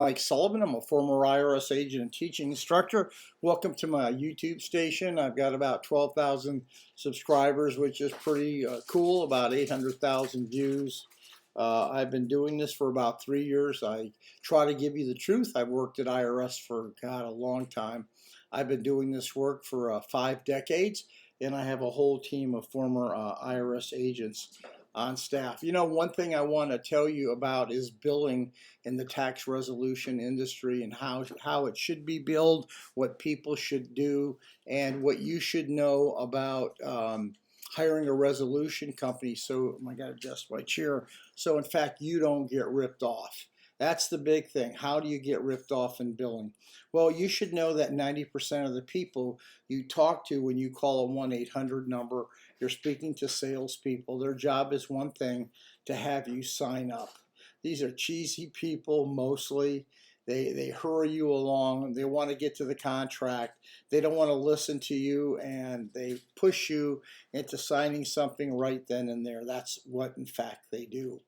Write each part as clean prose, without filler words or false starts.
Mike Sullivan. I'm a former IRS agent and teaching instructor. Welcome to my YouTube station. I've got about 12,000 subscribers, which is pretty cool, about 800,000 views. I've been doing this for about 3 years. I try to give you the truth. I've worked at IRS for, God, a long time. I've been doing this work for 5 decades, and I have a whole team of former IRS agents on staff. You know, one thing I want to tell you about is billing in the tax resolution industry and how it should be billed, what people should do, and what you should know about hiring a resolution company. So I got to adjust my chair. So in fact, you don't get ripped off. That's the big thing. How do you get ripped off in billing? Well, you should know that 90% of the people you talk to when you call a 1-800 number, you're speaking to salespeople. Their job is one thing, to have you sign up. These are cheesy people mostly. They hurry you along. They want to get to the contract. They don't want to listen to you, and they push you into signing something right then and there. That's what, in fact, they do.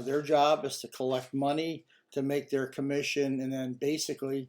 Their job is to collect money to make their commission, and then basically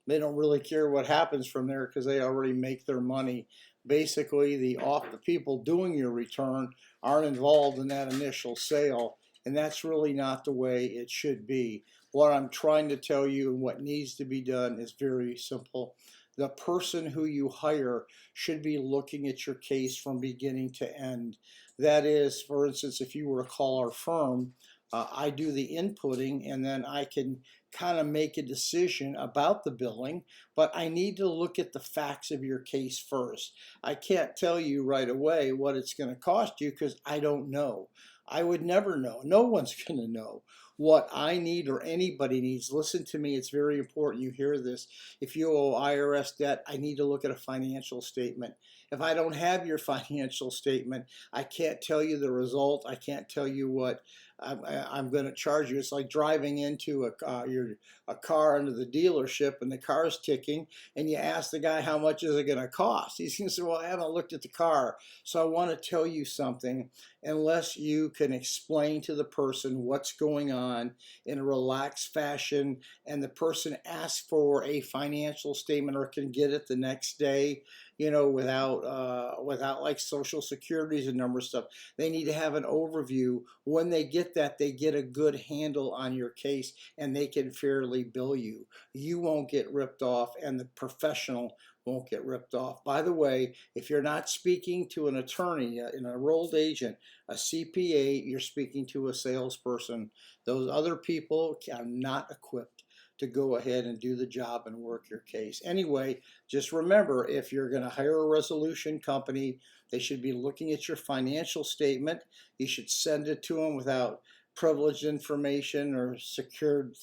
they don't really care what happens from there because they already make their money. Basically, the people doing your return aren't involved in that initial sale, and that's really not the way it should be. What I'm trying to tell you and what needs to be done is very simple. The person who you hire should be looking at your case from beginning to end. That is, for instance, if you were to call our firm, I do the inputting, and then I can kind of make a decision about the billing, but I need to look at the facts of your case first. I can't tell you right away what it's going to cost you because I don't know. I would never know. No one's going to know what I need or anybody needs. Listen to me, it's very important you hear this. If you owe IRS debt, I need to look at a financial statement. If I don't have your financial statement, I can't tell you the result. I can't tell you what I'm going to charge you. It's like driving into a car into the dealership and the car's ticking, and you ask the guy how much is it going to cost. He's going to say, well, I haven't looked at the car, so I want to tell you something. Unless you can explain to the person what's going on in a relaxed fashion, and the person asks for a financial statement or can get it the next day, you know, without like social securities and number stuff. They need to have an overview. When they get that, they get a good handle on your case, and they can fairly bill you. You won't get ripped off, and the professional won't get ripped off. By the way, if you're not speaking to an attorney, an enrolled agent, a CPA, you're speaking to a salesperson. Those other people are not equipped to go ahead and do the job and work your case. Anyway, just remember, if you're going to hire a resolution company, they should be looking at your financial statement. You should send it to them without privileged information or secured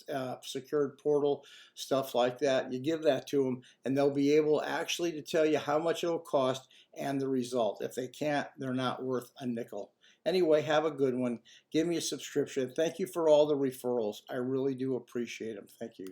portal stuff like that. You give that to them, and they'll be able actually to tell you how much it'll cost and the result. If they can't, they're not worth a nickel. Anyway, have a good one. Give me a subscription. Thank you for all the referrals. I really do appreciate them. Thank you.